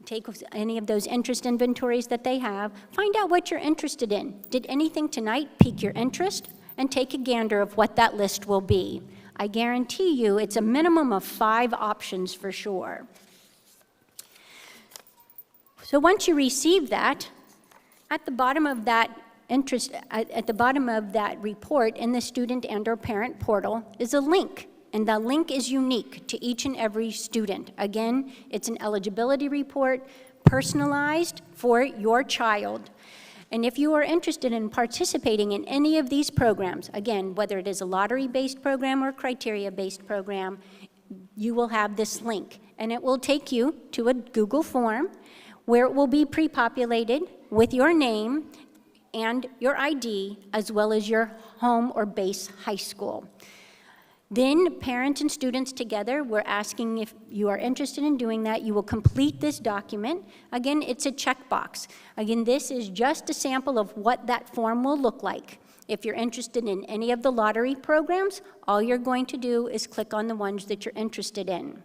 take any of those interest inventories that they have, find out what you're interested in. Did anything tonight pique your interest? And take a gander of what that list will be. I guarantee you it's a minimum of 5 options for sure. So once you receive that, at the bottom of that report in the student and/or parent portal is a link. And the link is unique to each and every student. Again, it's an eligibility report, personalized for your child. And if you are interested in participating in any of these programs, again, whether it is a lottery-based program or criteria-based program, you will have this link. And it will take you to a Google form where it will be pre-populated with your name and your ID, as well as your home or base high school. Then parents and students together, we're asking if you are interested in doing that, you will complete this document. Again, it's a checkbox. Again, this is just a sample of what that form will look like. If you're interested in any of the lottery programs, all you're going to do is click on the ones that you're interested in.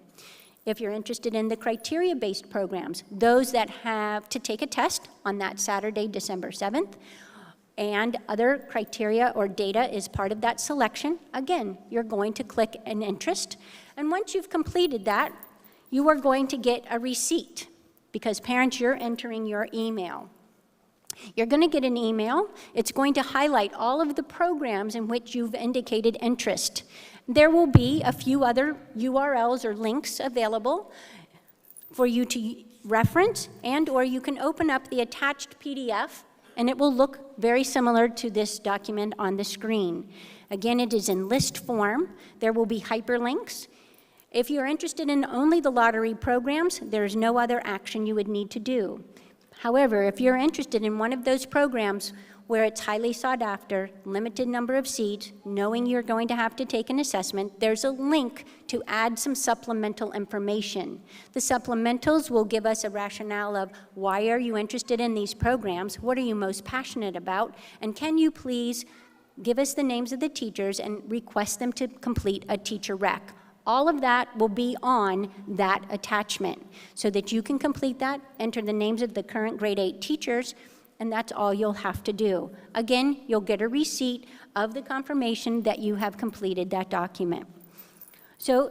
If you're interested in the criteria-based programs, those that have to take a test on that Saturday, December 7th, and other criteria or data is part of that selection, again, you're going to click an interest. And once you've completed that, you are going to get a receipt because parents, you're entering your email. You're going to get an email. It's going to highlight all of the programs in which you've indicated interest. There will be a few other URLs or links available for you to reference, and or you can open up the attached PDF and it will look very similar to this document on the screen. Again, it is in list form. There will be hyperlinks. If you're interested in only the lottery programs, there's no other action you would need to do. However, if you're interested in one of those programs where it's highly sought after, limited number of seats, knowing you're going to have to take an assessment, there's a link to add some supplemental information. The supplementals will give us a rationale of why are you interested in these programs, what are you most passionate about, and can you please give us the names of the teachers and request them to complete a teacher rec. All of that will be on that attachment so that you can complete that, enter the names of the current grade 8 teachers, and that's all you'll have to do. Again, you'll get a receipt of the confirmation that you have completed that document. So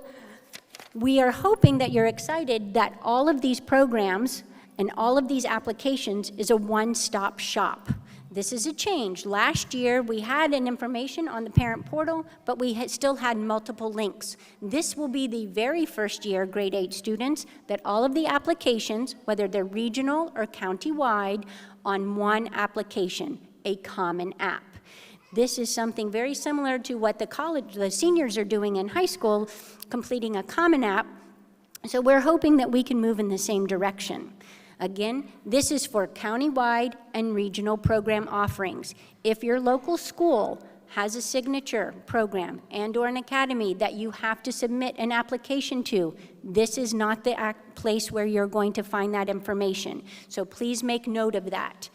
we are hoping that you're excited that all of these programs and all of these applications is a one-stop shop. This is a change. Last year, we had an information on the parent portal, but we still had multiple links. This will be the very first year, grade 8 students, that all of the applications, whether they're regional or county-wide, on one application, a common app. This is something very similar to what the seniors are doing in high school, completing a common app. So we're hoping that we can move in the same direction. Again, this is for countywide and regional program offerings. If your local school has a signature program and or an academy that you have to submit an application to, this is not the place where you're going to find that information. So please make note of that.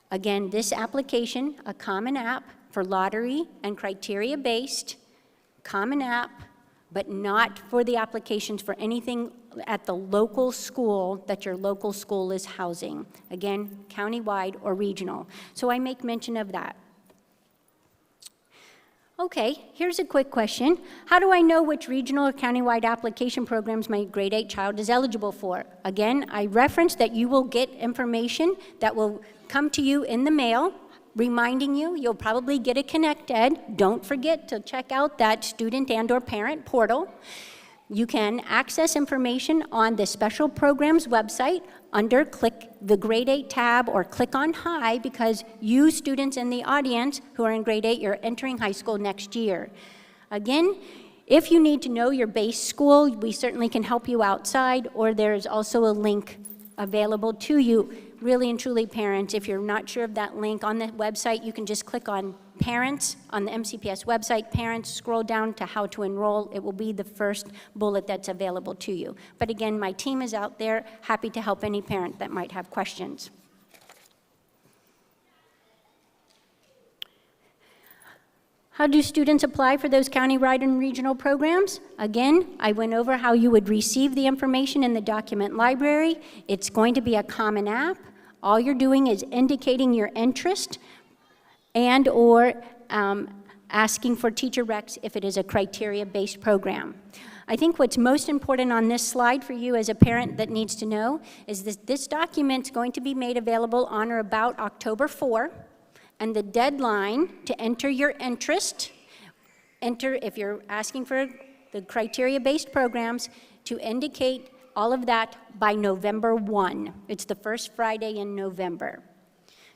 Again, this application, a common app for lottery and criteria-based, common app, but not for the applications for anything at the local school that your local school is housing. Again, countywide or regional. So I make mention of that. Okay, here's a quick question. How do I know which regional or countywide application programs my grade 8 child is eligible for? Again, I referenced that you will get information that will come to you in the mail, reminding you, you'll probably get a Connect Ed. Don't forget to check out that student and or parent portal. You can access information on the special programs website under click the grade 8 tab or click on high because you students in the audience who are in grade 8, you're entering high school next year. Again, if you need to know your base school, we certainly can help you outside, or there's also a link available to you. Really and truly, parents, if you're not sure of that link on the website, you can just click on Parents on the MCPS website. Parents, scroll down to how to enroll. It will be the first bullet that's available to you. But again, my team is out there, happy to help any parent that might have questions. How do students apply for those countywide and regional programs? Again, I went over how you would receive the information in the document library. It's going to be a common app. All you're doing is indicating your interest and or asking for teacher recs if it is a criteria-based program. I think what's most important on this slide for you as a parent that needs to know is that this document's going to be made available on or about October 4, and the deadline to enter your interest, if you're asking for the criteria-based programs, to indicate all of that by November 1. It's the first Friday in November.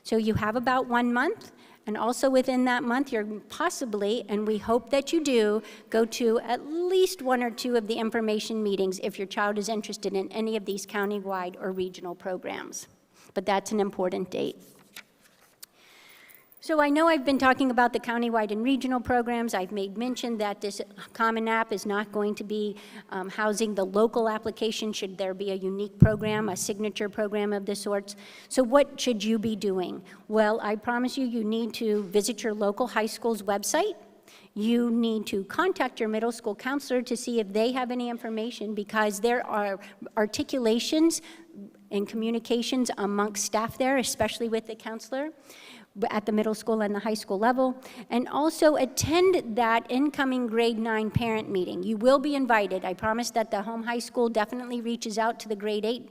So you have about 1 month, and also within that month, you're possibly, and we hope that you do, go to at least 1 or 2 of the information meetings if your child is interested in any of these countywide or regional programs. But that's an important date. So I know I've been talking about the countywide and regional programs. I've made mention that this Common App is not going to be housing the local application should there be a unique program, a signature program of the sorts. So what should you be doing? Well, I promise you, you need to visit your local high school's website. You need to contact your middle school counselor to see if they have any information, because there are articulations and communications amongst staff there, especially with the counselor at the middle school and the high school level, and also attend that incoming grade 9 parent meeting. You will be invited. I promise that the home high school definitely reaches out to the grade 8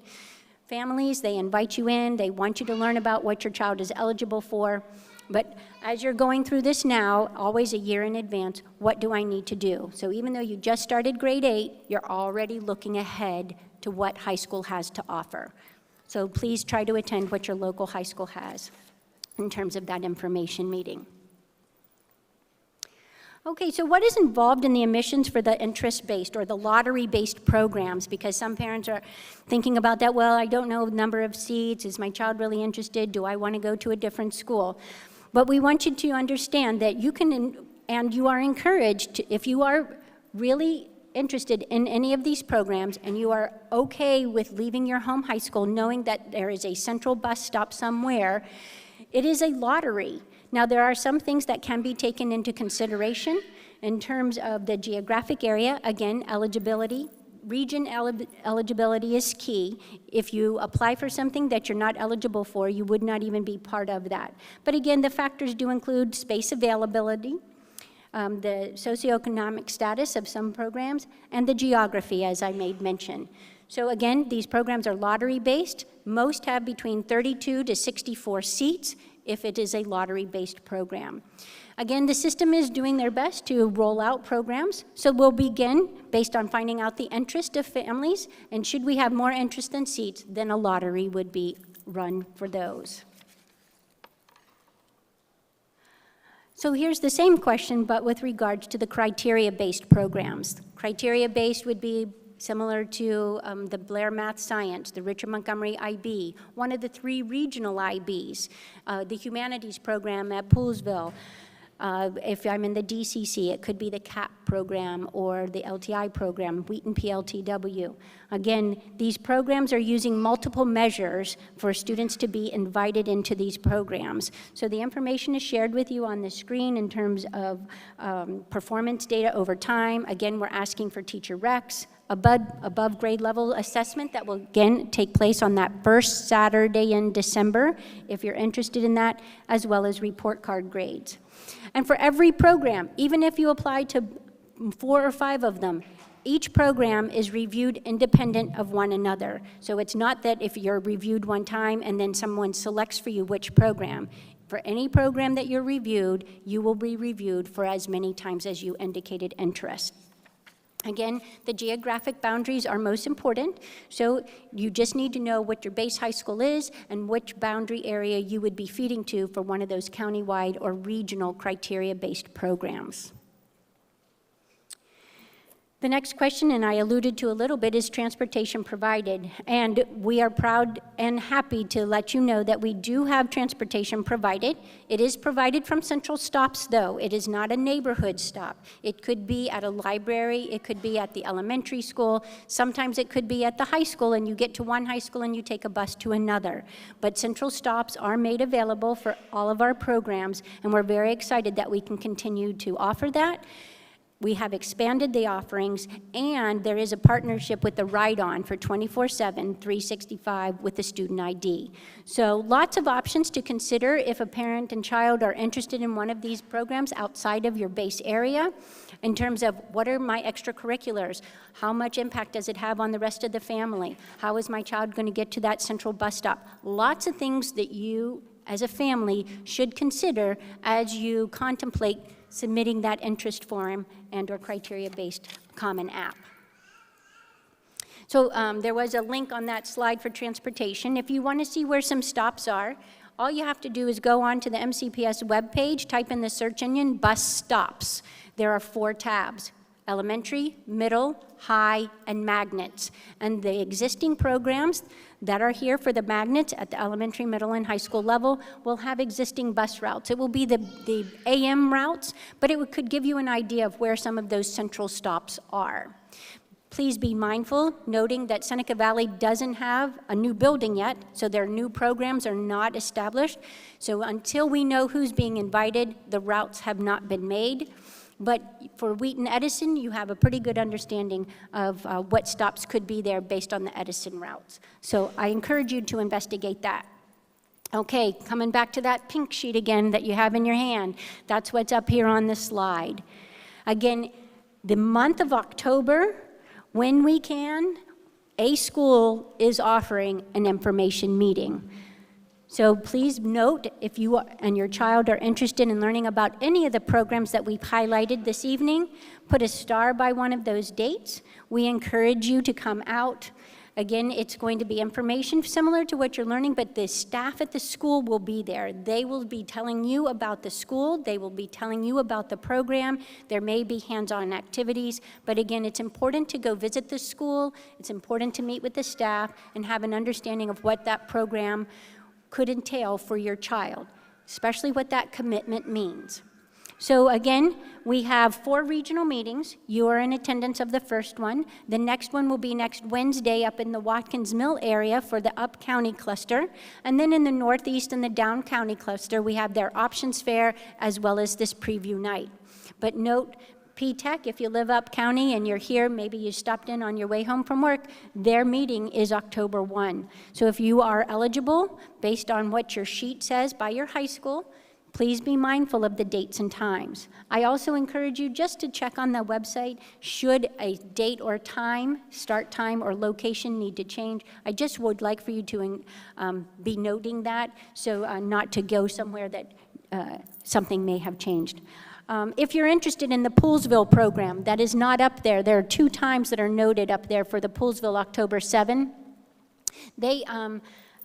families. They invite you in. They want you to learn about what your child is eligible for. But as you're going through this now, always a year in advance, what do I need to do? So even though you just started grade 8, you're already looking ahead to what high school has to offer. So please try to attend what your local high school has in terms of that information meeting. Okay, so what is involved in the admissions for the interest-based or the lottery-based programs? Because some parents are thinking about that, well, I don't know the number of seats, is my child really interested, do I want to go to a different school? But we want you to understand that you can, and you are encouraged, to, if you are really interested in any of these programs and you are okay with leaving your home high school knowing that there is a central bus stop somewhere, it is a lottery. Now, there are some things that can be taken into consideration in terms of the geographic area. Again, eligibility. Region eligibility is key. If you apply for something that you're not eligible for, you would not even be part of that. But again, the factors do include space availability, the socioeconomic status of some programs, and the geography, as I made mention. So again, these programs are lottery-based. Most have between 32 to 64 seats if it is a lottery-based program. Again, the system is doing their best to roll out programs. So we'll begin based on finding out the interest of families, and should we have more interest than seats, then a lottery would be run for those. So here's the same question, but with regards to the criteria-based programs. Criteria-based would be similar to the Blair Math Science, the Richard Montgomery IB, one of the 3 regional IBs, the humanities program at Poolesville. If I'm in the DCC, it could be the CAP program or the LTI program, Wheaton PLTW. Again, these programs are using multiple measures for students to be invited into these programs. So the information is shared with you on the screen in terms of performance data over time. Again, we're asking for teacher recs, above grade level assessment that will again take place on that first Saturday in December, if you're interested in that, as well as report card grades. And for every program, even if you apply to 4 or 5 of them, each program is reviewed independent of one another. So it's not that if you're reviewed one time and then someone selects for you which program. For any program that you're reviewed, you will be reviewed for as many times as you indicated interest. Again, the geographic boundaries are most important, so you just need to know what your base high school is and which boundary area you would be feeding to for one of those countywide or regional criteria-based programs. The next question, and I alluded to a little bit, is transportation provided. And we are proud and happy to let you know that we do have transportation provided. It is provided from central stops, though. It is not a neighborhood stop. It could be at a library. It could be at the elementary school. Sometimes it could be at the high school, and you get to one high school and you take a bus to another. But central stops are made available for all of our programs, and we're very excited that we can continue to offer that. We have expanded the offerings, and there is a partnership with the Ride-On for 24/7, 365 with the student ID. So lots of options to consider if a parent and child are interested in one of these programs outside of your base area, in terms of what are my extracurriculars, how much impact does it have on the rest of the family, how is my child going to get to that central bus stop. Lots of things that you, as a family, should consider as you contemplate submitting that interest form and or criteria-based common app. So there was a link on that slide for transportation. If you want to see where some stops are, all you have to do is go on to the MCPS webpage, type in the search engine, bus stops. There are 4 tabs: elementary, middle, high, and magnets. And the existing programs that are here for the magnets at the elementary, middle, and high school level will have existing bus routes. It will be the AM routes, but it could give you an idea of where some of those central stops are. Please be mindful, noting that Seneca Valley doesn't have a new building yet, so their new programs are not established. So until we know who's being invited, the routes have not been made. But for Wheaton Edison, you have a pretty good understanding of what stops could be there based on the Edison routes. So I encourage you to investigate that. Okay, coming back to that pink sheet again that you have in your hand. That's what's up here on the slide. Again, the month of October, when we can, a school is offering an information meeting. So please note, if you and your child are interested in learning about any of the programs that we've highlighted this evening, put a star by one of those dates. We encourage you to come out. Again, it's going to be information similar to what you're learning, but the staff at the school will be there. They will be telling you about the school. They will be telling you about the program. There may be hands-on activities, but again, it's important to go visit the school. It's important to meet with the staff and have an understanding of what that program could entail for your child, especially what that commitment means. So again, we have 4 regional meetings. You are in attendance of the first one. The next one will be next Wednesday up in the Watkins Mill area for the Up County cluster. And then in the Northeast and the Down County cluster, we have their options fair as well as this preview night. But note, P-TECH, if you live up county and you're here, maybe you stopped in on your way home from work, their meeting is October 1. So if you are eligible, based on what your sheet says by your high school, please be mindful of the dates and times. I also encourage you just to check on the website. Should a date or time, start time or location need to change, I just would like for you to be noting that, so not to go somewhere that something may have changed. If you're interested in the Poolsville program, that is not up there. There are 2 times that are noted up there for the Poolsville October 7. They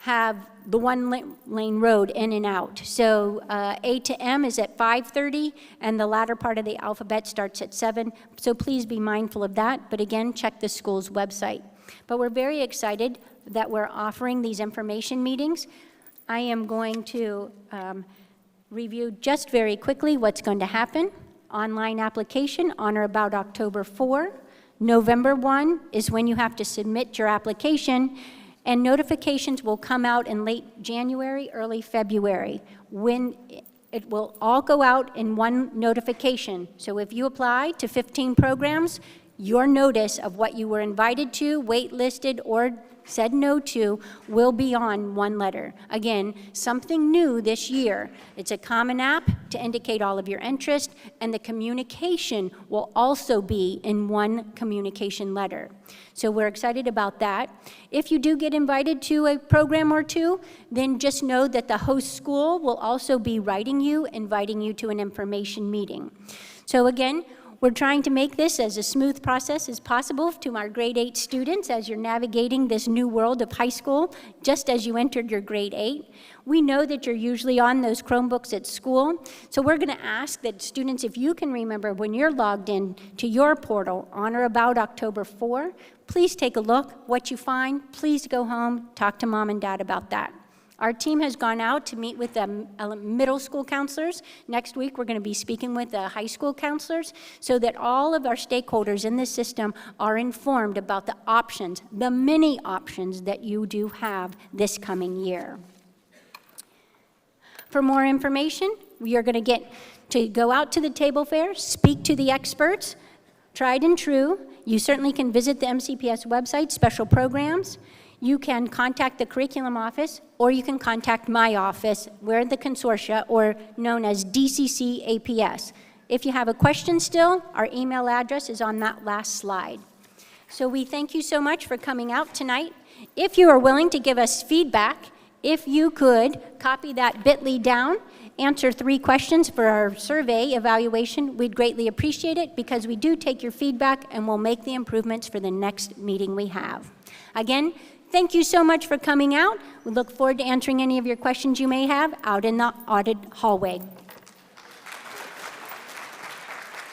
have the one-lane road in and out. So A to M is at 5:30, and the latter part of the alphabet starts at 7. So please be mindful of that. But again, check the school's website. But we're very excited that we're offering these information meetings. I am going to review just very quickly what's going to happen. Online application on or about October 4. November 1 is when you have to submit your application, and notifications will come out in late January, early February, when it will all go out in one notification. So if you apply to 15 programs, your notice of what you were invited to, waitlisted, or said no to will be on one letter. Again, something new this year. It's a common app to indicate all of your interest, and the communication will also be in one communication letter. So we're excited about that. If you do get invited to a program or two, then just know that the host school will also be writing you, inviting you to an information meeting. So again, We're trying to make this as a smooth process as possible to our grade 8 students as you're navigating this new world of high school, just as you entered your grade 8. We know that you're usually on those Chromebooks at school, so we're going to ask that students, if you can remember when you're logged in to your portal on or about October 4, please take a look. What you find, please go home, talk to mom and dad about that. Our team has gone out to meet with the middle school counselors. Next week, we're going to be speaking with the high school counselors so that all of our stakeholders in this system are informed about the options, the many options that you do have this coming year. For more information, we are going to go out to the table fair, speak to the experts, tried and true. You certainly can visit the MCPS website, special programs. You can contact the curriculum office, or you can contact my office. We're the consortia, or known as DCC APS. If you have a question still, our email address is on that last slide. So we thank you so much for coming out tonight. If you are willing to give us feedback, if you could copy that bit.ly down, answer 3 questions for our survey evaluation, we'd greatly appreciate it, because we do take your feedback and we'll make the improvements for the next meeting we have. Again, thank you so much for coming out. We look forward to answering any of your questions you may have out in the audit hallway.